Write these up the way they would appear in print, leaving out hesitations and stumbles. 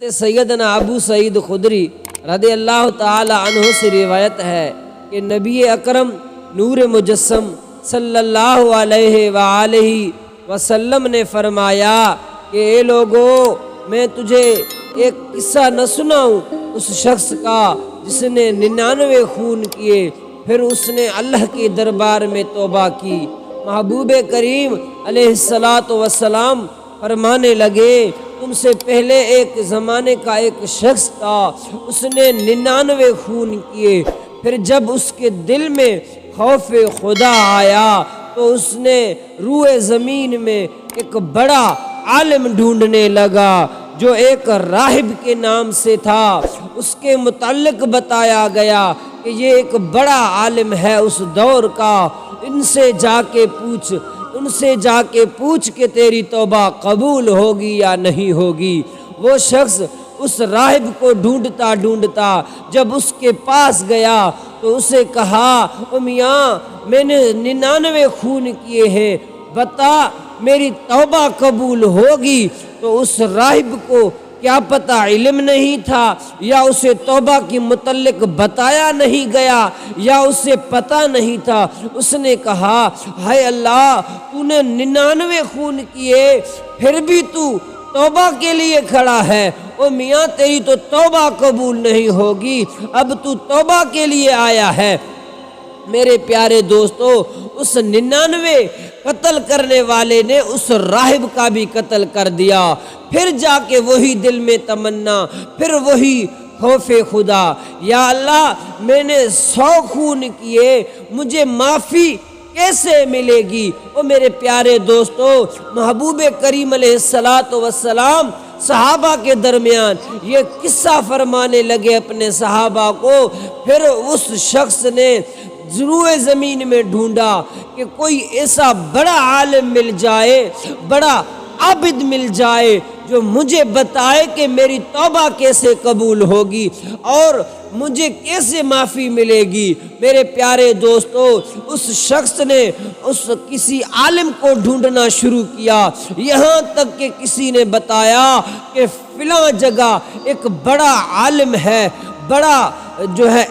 سیدنا ابو سعید خدری رضی اللہ تعالی عنہ سے روایت ہے کہ نبی اکرم نور مجسم صلی اللہ علیہ وآلہ وسلم نے فرمایا کہ اے لوگو، میں تجھے ایک قصہ نہ سناؤں اس شخص کا جس نے 99 خون کیے پھر اس نے اللہ کے دربار میں توبہ کی۔ محبوب کریم علیہ الصلاۃ والسلام فرمانے لگے، تم سے پہلے ایک زمانے کا ایک شخص تھا، اس نے 99 خون کیے، پھر جب اس کے دل میں خوف خدا آیا تو اس نے روئے زمین میں ایک بڑا عالم ڈھونڈنے لگا جو ایک راہب کے نام سے تھا۔ اس کے متعلق بتایا گیا کہ یہ ایک بڑا عالم ہے اس دور کا، ان سے جا کے پوچھ کہ تیری توبہ قبول ہوگی یا نہیں ہوگی۔ وہ شخص اس راہب کو ڈھونڈتا جب اس کے پاس گیا تو اسے کہا، او میاں، میں نے 99 خون کیے ہیں، بتا میری توبہ قبول ہوگی؟ تو اس راہب کو کیا پتہ علم نہیں تھا، یا اسے توبہ کے متعلق بتایا نہیں گیا، یا اسے پتہ نہیں تھا۔ اس نے کہا، ہائے اللہ، تو نے 99 خون کیے پھر بھی تو توبہ کے لیے کھڑا ہے؟ او میاں، تیری تو توبہ قبول نہیں ہوگی، اب تو توبہ کے لیے آیا ہے۔ میرے پیارے دوستو، اس 99 قتل کرنے والے نے اس راہب کا بھی قتل کر دیا۔ پھر جا کے وہی دل میں تمنا، پھر وہی خوف خدا، یا اللہ، میں نے 100 خون کیے، مجھے معافی کیسے ملے گی؟ او میرے پیارے دوستو، محبوب کریم علیہ الصلاۃ والسلام صحابہ کے درمیان یہ قصہ فرمانے لگے اپنے صحابہ کو۔ پھر اس شخص نے روئے زمین میں ڈھونڈا کہ کوئی ایسا بڑا عالم مل جائے، بڑا عابد مل جائے جو مجھے بتائے کہ میری توبہ کیسے قبول ہوگی اور مجھے کیسے معافی ملے گی۔ میرے پیارے دوستو، اس شخص نے کسی عالم کو ڈھونڈنا شروع کیا، یہاں تک کہ کسی نے بتایا کہ فلاں جگہ ایک بڑا عالم ہے، بڑا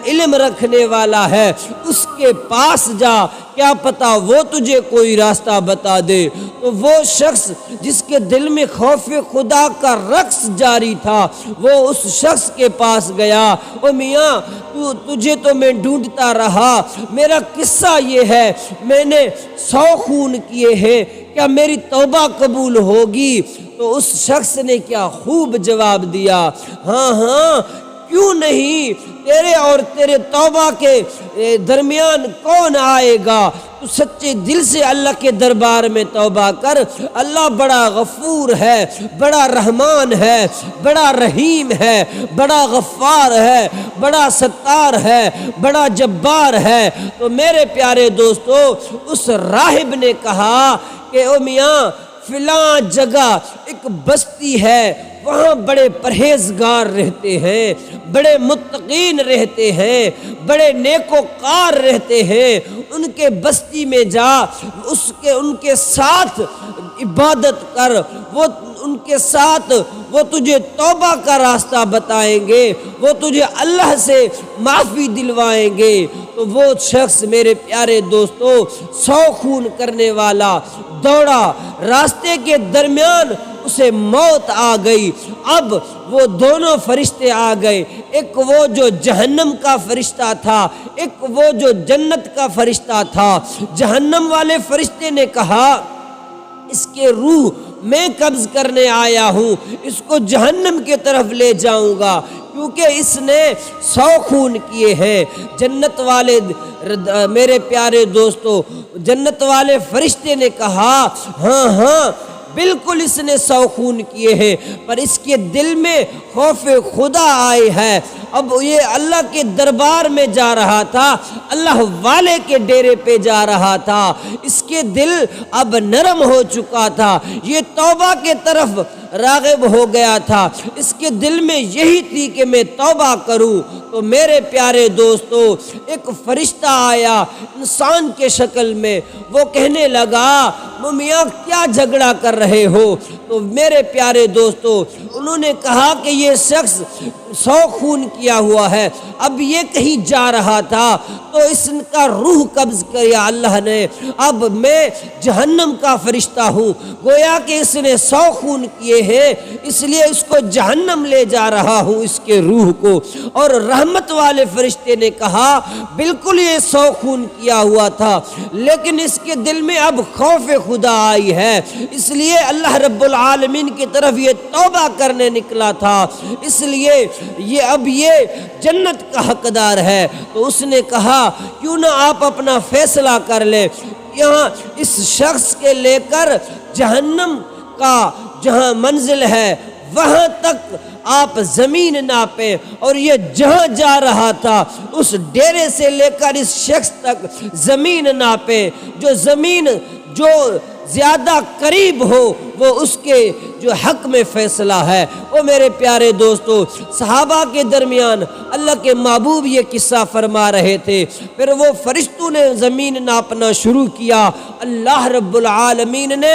علم رکھنے والا ہے، اس کے پاس جا، کیا پتا وہ تجھے کوئی راستہ بتا دے۔ تو وہ شخص جس کے دل میں خوف خدا کا رقص جاری تھا، وہ اس شخص کے پاس گیا۔ او میاں، تجھے تو میں ڈھونڈتا رہا، میرا قصہ یہ ہے، میں نے 100 خون کیے ہیں، کیا میری توبہ قبول ہوگی؟ تو اس شخص نے کیا خوب جواب دیا، ہاں ہاں، کیوں نہیں، تیرے اور تیرے توبہ کے درمیان کون آئے گا؟ تو سچے دل سے اللہ کے دربار میں توبہ کر، اللہ بڑا غفور ہے، بڑا رحمان ہے، بڑا رحیم ہے، بڑا غفار ہے، بڑا ستار ہے، بڑا جبار ہے۔ تو میرے پیارے دوستو، اس راہب نے کہا کہ او میاں، فلاں جگہ ایک بستی ہے، وہاں بڑے پرہیزگار رہتے ہیں، بڑے متقین رہتے ہیں، بڑے نیکوکار رہتے ہیں، ان کے بستی میں جا، ان کے ساتھ عبادت کر، ان کے ساتھ وہ تجھے توبہ کا راستہ بتائیں گے، وہ تجھے اللہ سے معافی دلوائیں گے۔ تو وہ شخص، میرے پیارے دوستو، 100 خون کرنے والا دوڑا، راستے کے درمیان اسے موت آ گئی۔ اب وہ دونوں فرشتے آ گئے، ایک وہ جو جہنم کا فرشتہ تھا، ایک وہ جو جنت کا فرشتہ تھا۔ جہنم والے فرشتے نے کہا، اس کے روح میں قبض کرنے آیا ہوں، اس کو جہنم کی طرف لے جاؤں گا، کیونکہ اس نے 100 خون کیے ہیں۔ جنت والے، میرے پیارے دوستو، جنت والے فرشتے نے کہا، ہاں ہاں، بالکل اس نے 100 خون کیے ہیں، پر اس کے دل میں خوف خدا آئے ہے۔ اب یہ اللہ کے دربار میں جا رہا تھا، اللہ والے کے ڈیرے پہ جا رہا تھا، اس کے دل اب نرم ہو چکا تھا، یہ توبہ کے طرف راغب ہو گیا تھا، اس کے دل میں یہی تھی کہ میں توبہ کروں۔ تو میرے پیارے دوستو، ایک فرشتہ آیا انسان کے شکل میں، وہ کہنے لگا، میاں کیا جھگڑا کر رہے ہو؟ تو میرے پیارے دوستو انہوں نے کہا کہ یہ شخص 100 خون کیا ہوا ہے، اب یہ کہیں جا رہا تھا تو اس کا روح قبض کیا اللہ نے، اب میں جہنم کا فرشتہ ہوں، گویا کہ اس نے 100 خون کیے ہیں اس لیے اس کو جہنم لے جا رہا ہوں اس کے روح کو۔ اور رحمت والے فرشتے نے کہا بالکل یہ 100 خون کیا ہوا تھا، لیکن اس کے دل میں اب خوف خدا آئی ہے، اس لیے اللہ رب العالمین کی طرف یہ توبہ کرنے نکلا تھا، اس لیے اب یہ جنت کا حقدار ہے۔ تو اس نے کہا کیوں نہ آپ اپنا فیصلہ کر لیں، یہاں اس شخص کے لے کر جہنم کا جہاں منزل ہے وہاں تک آپ زمین ناپیں، اور یہ جہاں جا رہا تھا اس ڈیرے سے لے کر اس شخص تک زمین ناپیں، جو زمین جو زیادہ قریب ہو وہ اس کے جو حق میں فیصلہ ہے۔ وہ میرے پیارے دوستو صحابہ کے درمیان اللہ کے محبوب یہ قصہ فرما رہے تھے، پھر وہ فرشتوں نے زمین ناپنا شروع کیا، اللہ رب العالمین نے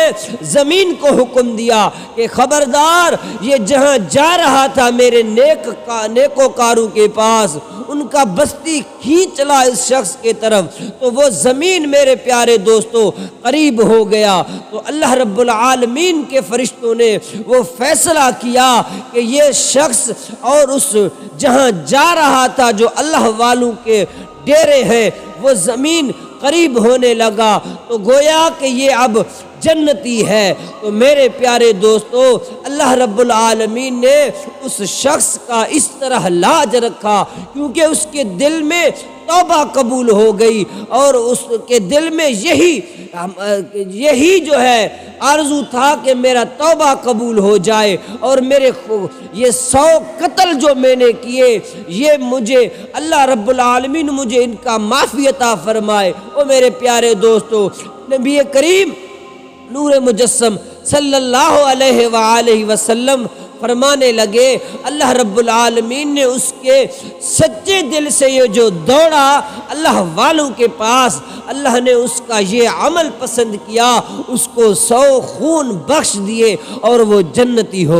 زمین کو حکم دیا کہ خبردار یہ جہاں جا رہا تھا میرے نیکوکاروں کے پاس ان کا بستی کھینچ لا اس شخص کے طرف، تو وہ زمین میرے پیارے دوستو قریب ہو گیا۔ تو اللہ رب العالمین کے فرشتوں نے وہ فیصلہ کیا کہ یہ شخص اور اس جہاں جا رہا تھا جو اللہ والوں کے ڈیرے ہیں وہ زمین قریب ہونے لگا، تو گویا کہ یہ اب جنتی ہے۔ تو میرے پیارے دوستو اللہ رب العالمین نے اس شخص کا اس طرح لاج رکھا کیونکہ اس کے دل میں توبہ قبول ہو گئی، اور اس کے دل میں یہی جو ہے آرزو تھا کہ میرا توبہ قبول ہو جائے، اور میرے یہ 100 قتل جو میں نے کیے یہ مجھے اللہ رب العالمین مجھے ان کا معافی عطا فرمائے۔ اور میرے پیارے دوستو نبی کریم نور مجسم صلی اللہ علیہ وآلہ وسلم فرمانے لگے اللہ رب العالمین نے اس کے سچے دل سے یہ جو دوڑا اللہ والوں کے پاس، اللہ نے اس کا یہ عمل پسند کیا، اس کو 100 خون بخش دیے اور وہ جنتی ہو